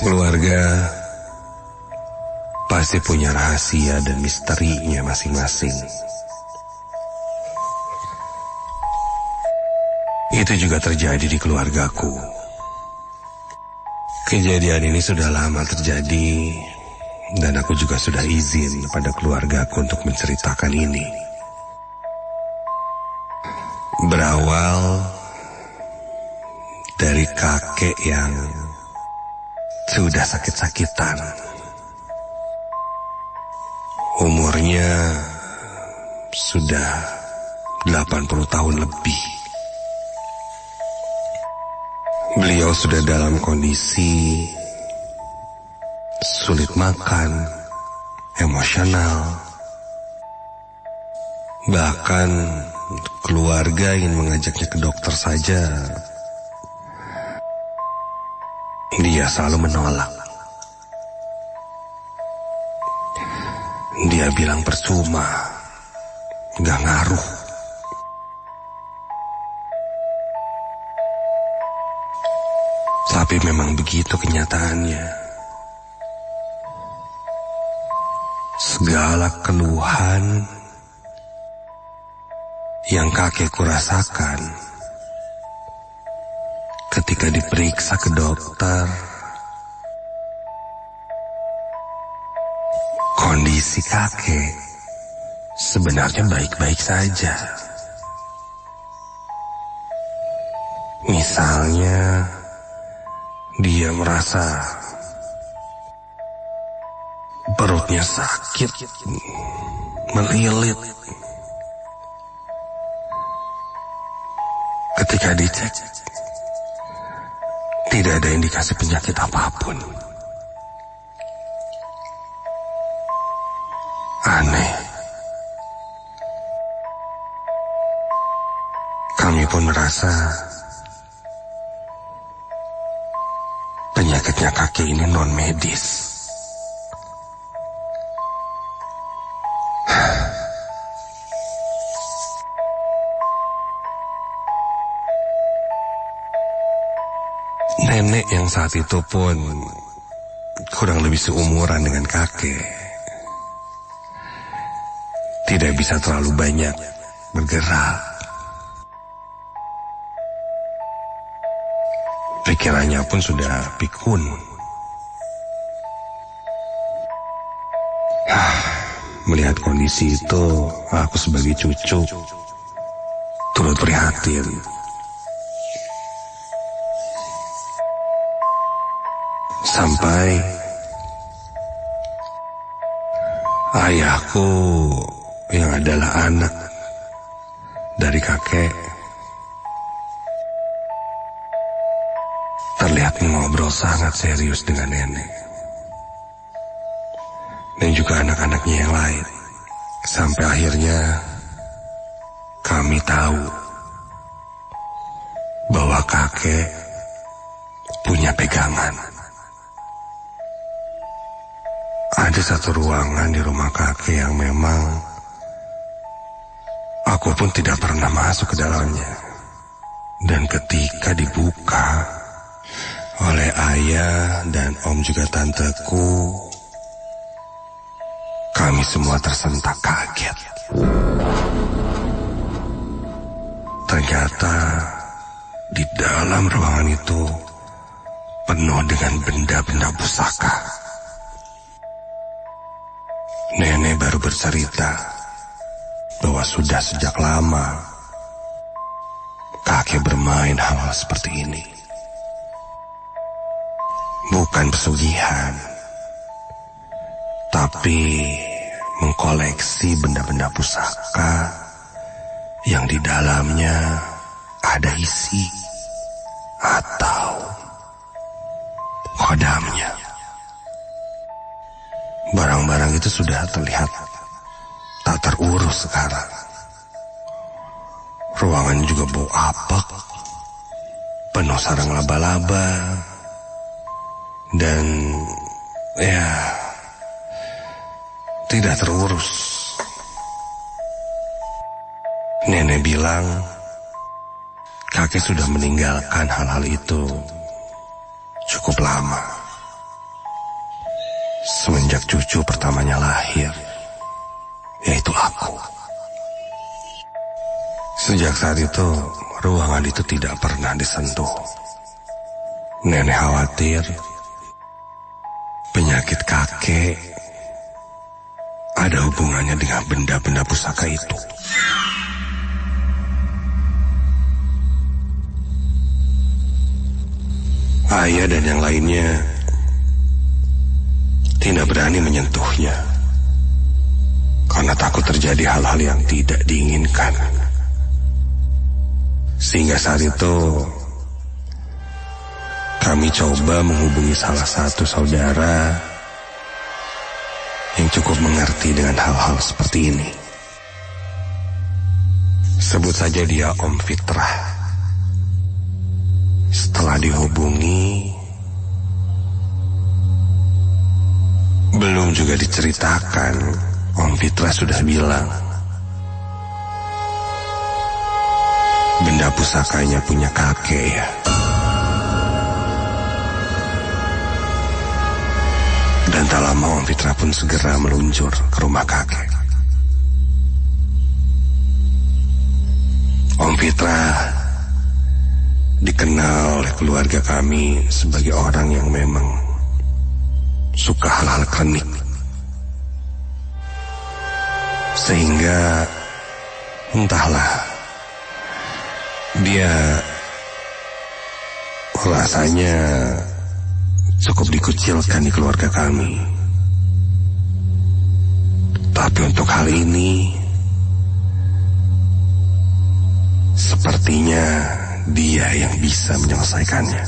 Setiap keluarga pasti punya rahasia dan misterinya masing-masing. Itu juga terjadi di keluargaku. Kejadian ini sudah lama terjadi, dan aku juga sudah izin pada keluargaku untuk menceritakan ini. Berawal dari kakek yang sudah sakit-sakitan. Umurnya sudah 80 tahun lebih. Beliau sudah dalam kondisi sulit makan, emosional. Bahkan keluarga ingin mengajaknya ke dokter saja, dia selalu menolak. Dia bilang percuma, gak ngaruh. Tapi memang begitu kenyataannya. Segala keluhan yang kakekku rasakan ketika diperiksa ke dokter, kondisi kakek sebenarnya baik-baik saja. Misalnya, dia merasa perutnya sakit, melilit. Ketika dicek, tidak ada indikasi penyakit apapun. Aneh. Kami pun merasa penyakitnya kakek ini non-medis. Nenek yang saat itu pun kurang lebih seumuran dengan kakek, tidak bisa terlalu banyak bergerak. Pikirannya pun sudah pikun. Melihat kondisi itu, aku sebagai cucu turut prihatin. Sampai ayahku yang adalah anak dari kakek terlihat mengobrol sangat serius dengan nenek dan juga anak-anaknya yang lain. Sampai akhirnya kami tahu bahwa kakek punya pegangan. Ada satu ruangan di rumah kakek yang memang aku pun tidak pernah masuk ke dalamnya. Dan ketika dibuka oleh ayah dan om juga tanteku, kami semua tersentak kaget. Ternyata di dalam ruangan itu penuh dengan benda-benda pusaka. Nenek baru bercerita bahwa sudah sejak lama kakek bermain hal-hal seperti ini. Bukan pesugihan, tapi mengkoleksi benda-benda pusaka yang di dalamnya ada isi atau kodamnya. Barang-barang itu sudah terlihat tak terurus sekarang. Ruangan juga bau apek, penuh sarang laba-laba, dan ya tidak terurus. Nenek bilang kakek sudah meninggalkan hal-hal itu cukup lama. sejak cucu pertamanya lahir, yaitu aku. Sejak saat itu, ruangan itu tidak pernah disentuh. Nenek khawatir penyakit kakek ada hubungannya dengan benda-benda pusaka itu. Ayah dan yang lainnya tidak berani menyentuhnya karena takut terjadi hal-hal yang tidak diinginkan. Sehingga saat itu kami coba menghubungi salah satu saudara yang cukup mengerti dengan hal-hal seperti ini. Sebut saja dia Om Fitrah. Setelah dihubungi, belum juga diceritakan, Om Fitrah sudah bilang benda pusakanya punya kakek ya. Dan tak lama Om Fitrah pun segera meluncur ke rumah kakek. Om Fitrah dikenal oleh keluarga kami sebagai orang yang memang suka hal-hal klinik. Sehingga entahlah, dia rasanya cukup dikucilkan di keluarga kami. Tapi untuk hal ini sepertinya dia yang bisa menyelesaikannya.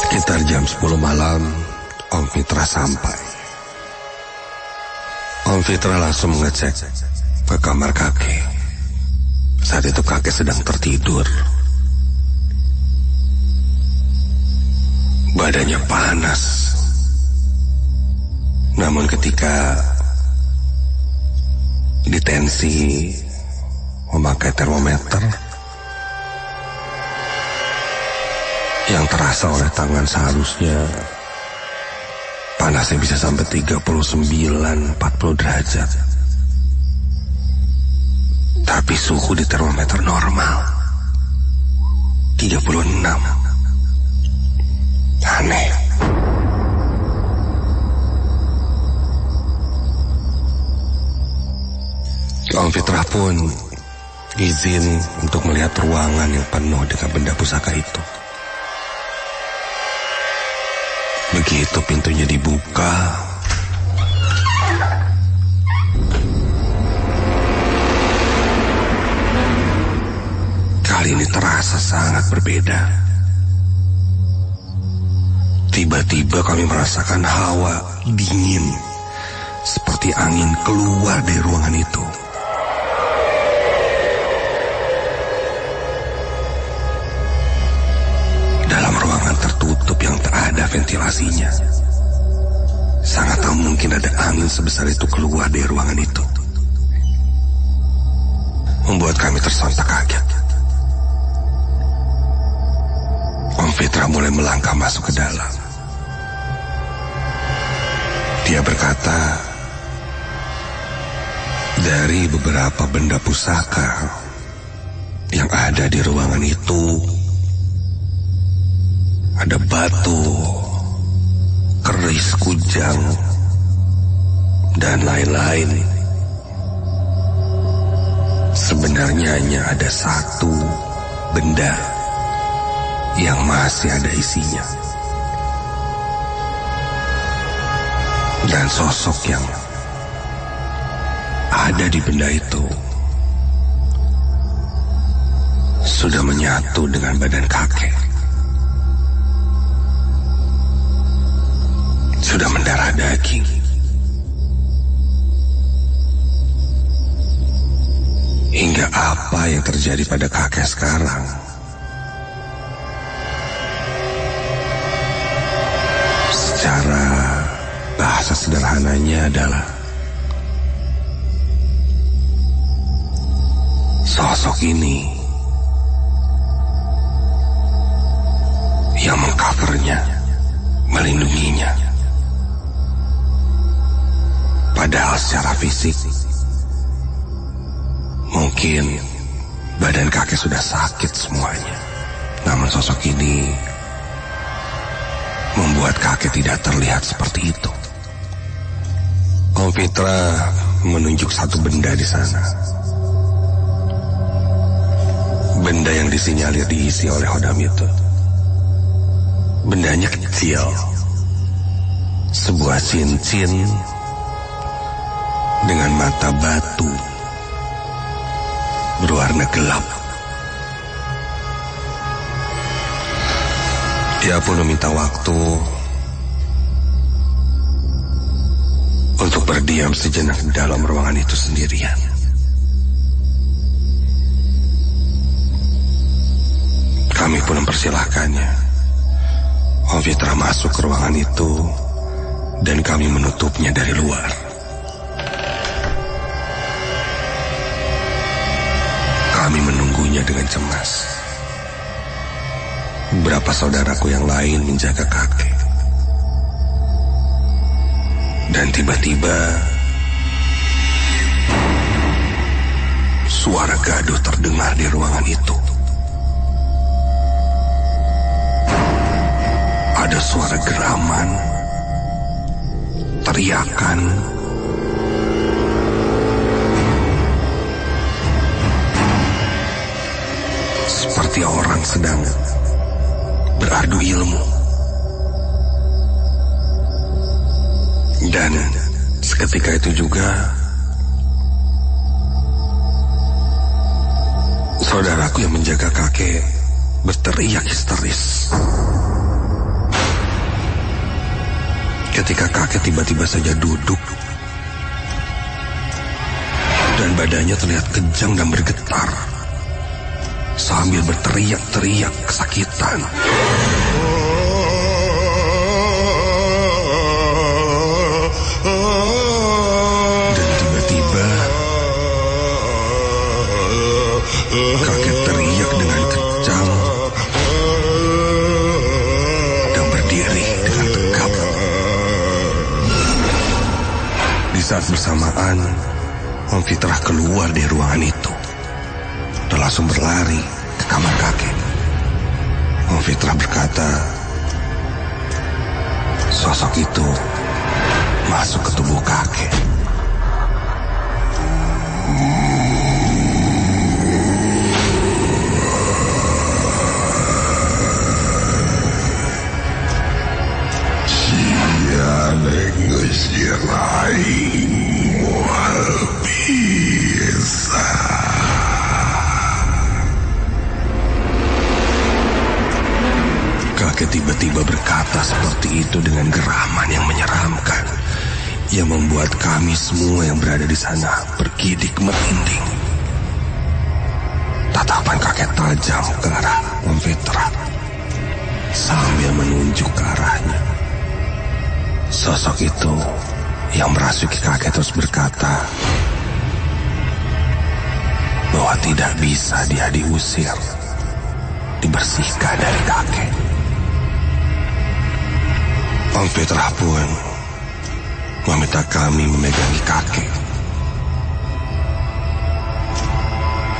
Sekitar jam 10 malam, Om Fitrah sampai. Om Fitrah langsung mengecek ke kamar kakek. Saat itu kakek sedang tertidur. Badannya panas. Namun ketika ditensi memakai termometer, yang terasa oleh tangan seharusnya panasnya bisa sampai 39-40 derajat. Tapi suhu di termometer normal 36. Aneh. Om Fitrah pun izin untuk melihat ruangan yang penuh dengan benda pusaka itu. Begitu pintunya dibuka, kali ini terasa sangat berbeda. Tiba-tiba kami merasakan hawa dingin, seperti angin keluar dari ruangan itu. Dalam ruangan tertutup yang tak ada ventilasinya, sangat tak mungkin ada angin sebesar itu keluar dari ruangan itu. Membuat kami tersontak kaget. Om Fitrah mulai melangkah masuk ke dalam. Dia berkata, dari beberapa benda pusaka yang ada di ruangan itu, ada batu, keris kujang, dan lain-lain. Sebenarnya hanya ada satu benda yang masih ada isinya. Dan sosok yang ada di benda itu sudah menyatu dengan badan kakek. Sudah mendarah daging. Hingga apa yang terjadi pada kakek sekarang, secara bahasa sederhananya adalah sosok ini yang mengcovernya, melindunginya. Padahal secara fisik, mungkin badan kakek sudah sakit semuanya. Namun sosok ini membuat kakek tidak terlihat seperti itu. Om Fitra menunjuk satu benda di sana. Benda yang disinyalir diisi oleh Hodam itu. Bendanya kecil. Sebuah cincin dengan mata batu berwarna gelap. Dia pun meminta waktu untuk berdiam sejenak di dalam ruangan itu sendirian. Kami pun mempersilahkannya. Om Fitra masuk ke ruangan itu dan kami menutupnya dari luar. Kami menunggunya dengan cemas. Beberapa saudaraku yang lain menjaga kakek. Dan tiba-tiba suara gaduh terdengar di ruangan itu. Ada suara geraman, teriakan, seperti orang sedang beradu ilmu. Dan seketika itu juga saudaraku yang menjaga kakek berteriak histeris ketika kakek tiba-tiba saja duduk dan badannya terlihat kejang dan bergetar sambil berteriak-teriak kesakitan. Dan tiba-tiba kakek teriak dengan kencang dan berdiri dengan tegap. Di saat bersamaan, Om Fitrah keluar dari ruangan itu dan langsung berlari ke kamar kakek. Om Fitrah berkata, sosok itu masuk ke tubuh kakek. Kakek tiba-tiba berkata seperti itu dengan geraman yang menyeramkan, yang membuat kami semua yang berada di sana bergidik merinding. Tatapan kakek tajam ke arah Om Fitra sambil menunjuk ke arahnya. Sosok itu yang merasuki kakek terus berkata bahwa tidak bisa dia diusir, dibersihkan dari kakek. Om Fitra pun meminta kami memegangi kakek.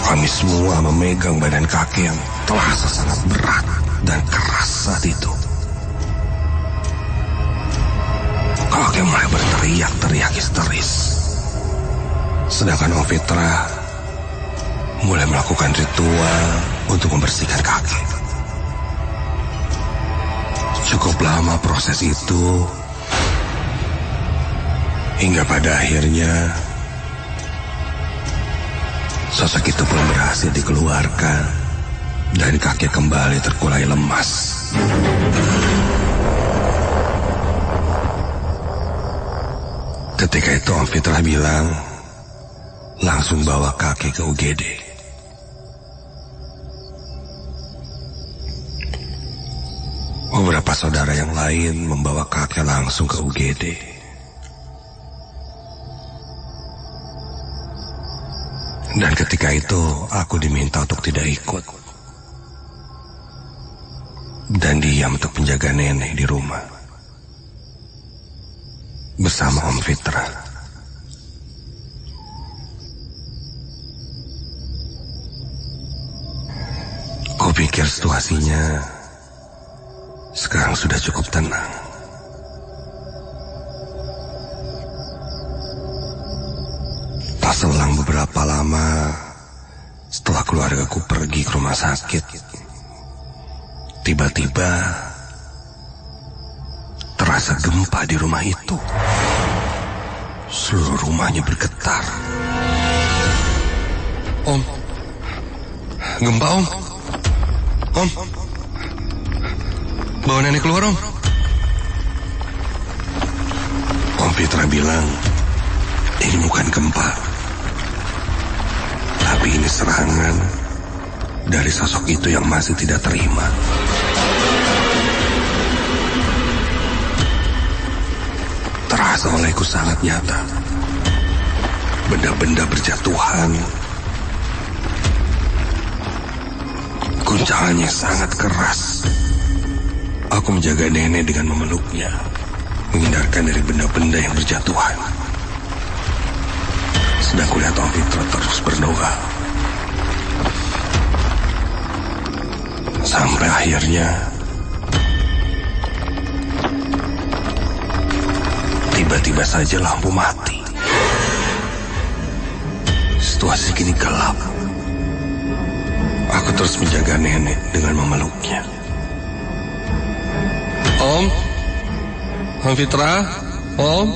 Kami semua memegang badan kakek yang terasa sangat berat dan keras saat itu. Kakek mulai berteriak-teriak histeris. Sedangkan Om Fitra mulai melakukan ritual untuk membersihkan kakek. Cukup lama proses itu, hingga pada akhirnya sosok itu pun berhasil dikeluarkan dan kakek kembali terkulai lemas. Ketika itu Om Fitra bilang, langsung bawa kakek ke UGD. Beberapa saudara yang lain membawa kakek langsung ke UGD. Dan ketika itu aku diminta untuk tidak ikut. dan diam untuk menjaga nenek di rumah bersama Om Fitra. Kupikir situasinya sekarang sudah cukup tenang. Tak selang beberapa lama setelah keluargaku pergi ke rumah sakit, tiba-tiba terasa gempa di rumah itu. Seluruh rumahnya bergetar. Om, gempa Om. Om, bawa nenek keluar Om. Om Fitra bilang ini bukan gempa, tapi ini serangan dari sosok itu yang masih tidak terima. Terasa olehku sangat nyata. Benda-benda berjatuhan. Guncangannya sangat keras. Aku menjaga nenek dengan memeluknya, menghindarkan dari benda-benda yang berjatuhan. Sedang kulihat Om Fitra terus berdoa. Sampai akhirnya tiba-tiba saja lampu mati. Situasi kini gelap. Aku terus menjaga nenek dengan memeluknya. Om Fitra, Om.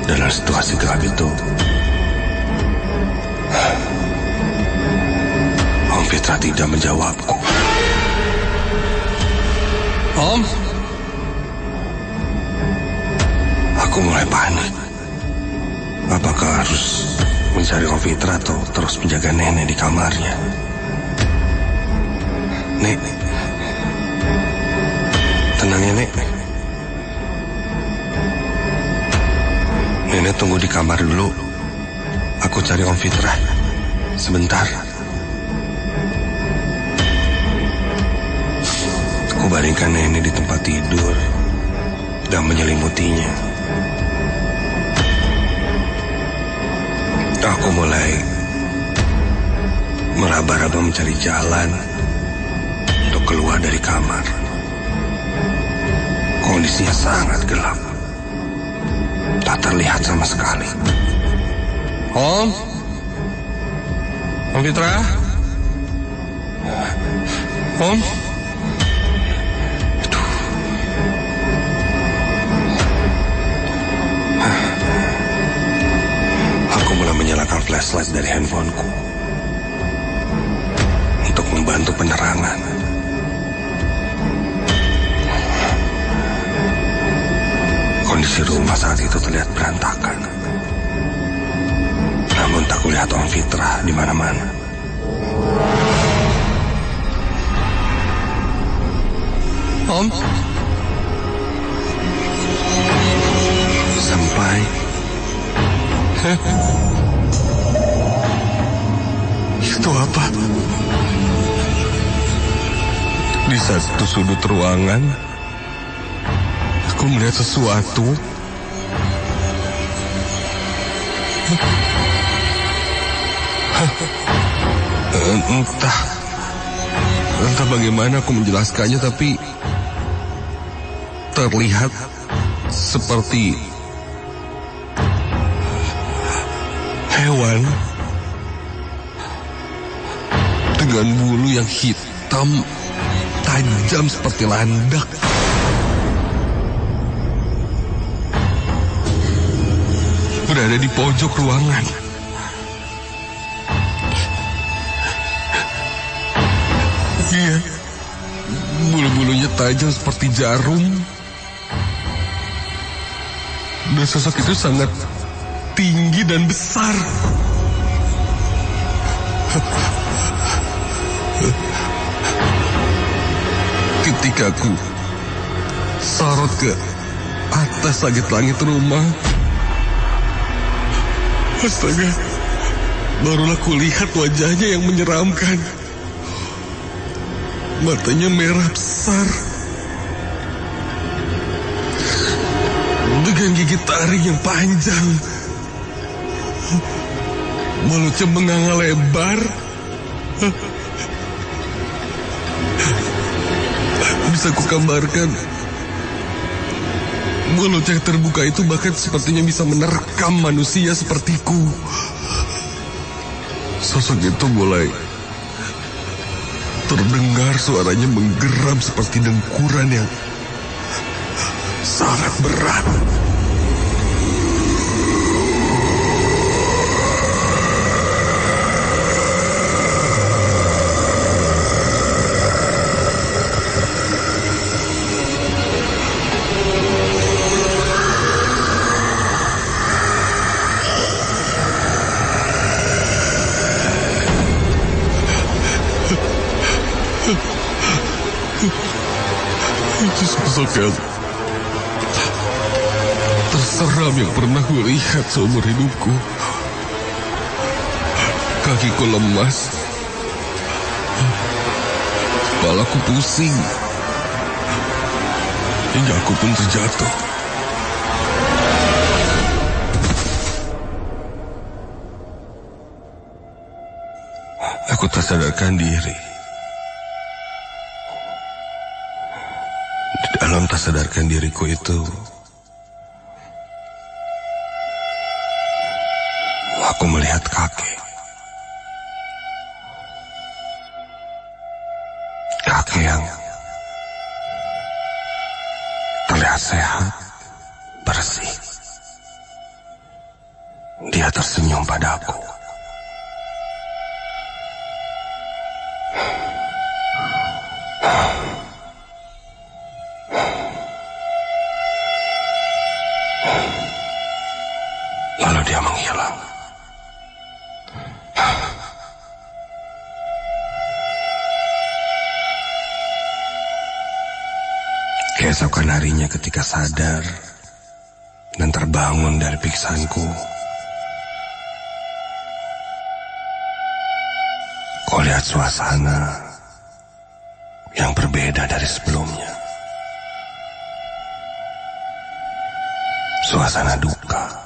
Dalam situasi gelap itu, Om Fitra tidak menjawabku. Om. Aku mulai panik. Apakah harus mencari Om Fitra atau terus menjaga nenek di kamarnya? Nek, tenang ya Nek. Nenek tunggu di kamar dulu. Aku cari Om Fitra. Sebentar. Aku baringkan nenek di tempat tidur dan menyelimutinya. Aku mulai meraba-raba mencari jalan untuk keluar dari kamar. Kondisinya sangat gelap. Tak terlihat sama sekali. Om Fitra? Om? Aku mulai menyalakan flashlight dari handphoneku untuk membantu penerangan. Kondisi rumah saat itu terlihat berantakan. Namun tak kulihat Om Fitra di mana-mana. Om? Sampai itu apa? Di satu sudut ruangan, aku melihat sesuatu. Entah bagaimana aku menjelaskannya, tapi terlihat seperti hewan dengan bulu yang hitam tajam seperti landak. Berada di pojok ruangan. Iya, bulu-bulunya tajam seperti jarum. Dan sosok itu sangat tinggi dan besar. Ketika aku sorot ke atas langit-langit rumah, astaga, barulah kulihat wajahnya yang menyeramkan. Matanya merah besar, dengan gigi taring yang panjang. Mulutnya menganga lebar. Bisa kugambarkan, mulut yang terbuka itu bahkan sepertinya bisa menerkam manusia sepertiku. Sosok itu mulai terdengar suaranya menggeram seperti dengkuran yang sangat berat. Itu sosok yang terseram yang pernah kulihat seumur hidupku. Kakiku lemas, kepalaku pusing, hingga aku pun terjatuh. Aku tersadarkan diri. Di dalam tersadarkan diriku itu, aku melihat kakek. Kakek yang terlihat sehat, bersih. Dia tersenyum padaku. Lalu dia menghilang. Keesokan harinya ketika sadar dan terbangun dari pingsanku, kau lihat suasana yang berbeda dari sebelumnya. Suasana duka.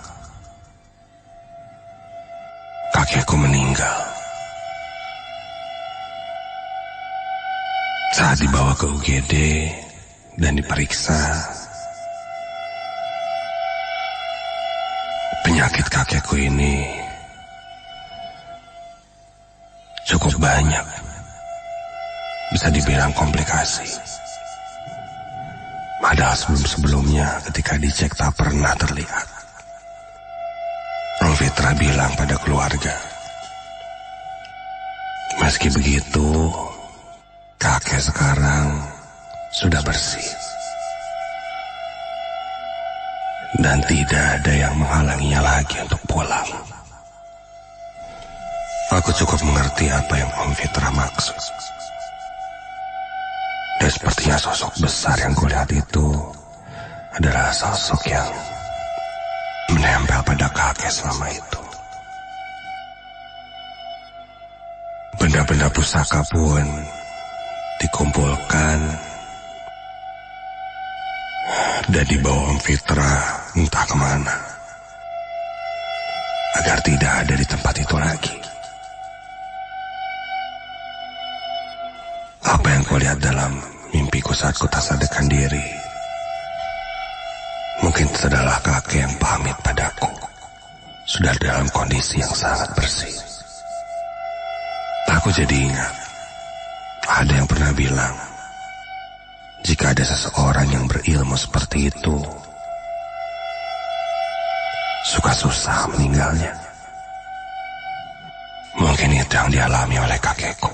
Kakekku meninggal. Saat dibawa ke UGD dan diperiksa, penyakit kakekku ini cukup banyak. Bisa dibilang komplikasi. Padahal sebelum-sebelumnya ketika dicek tak pernah terlihat. Om Fitra bilang pada keluarga, meski begitu, kakek sekarang sudah bersih. Dan tidak ada yang menghalanginya lagi untuk pulang. Aku cukup mengerti apa yang Om Fitra maksud. Dan sepertinya sosok besar yang kulihat itu adalah sosok yang menempel pada kakek selama itu. Benda-benda pusaka pun dikumpulkan dan dibawa Om Fitra entah kemana, agar tidak ada di tempat itu lagi. Apa yang kulihat dalam mimpiku saat ku tak sadarkan diri, mungkin itu adalah kakek yang pamit padaku, sudah dalam kondisi yang sangat bersih. Aku jadi ingat, ada yang pernah bilang, jika ada seseorang yang berilmu seperti itu, suka susah meninggalnya. Mungkin itu yang dialami oleh kakekku.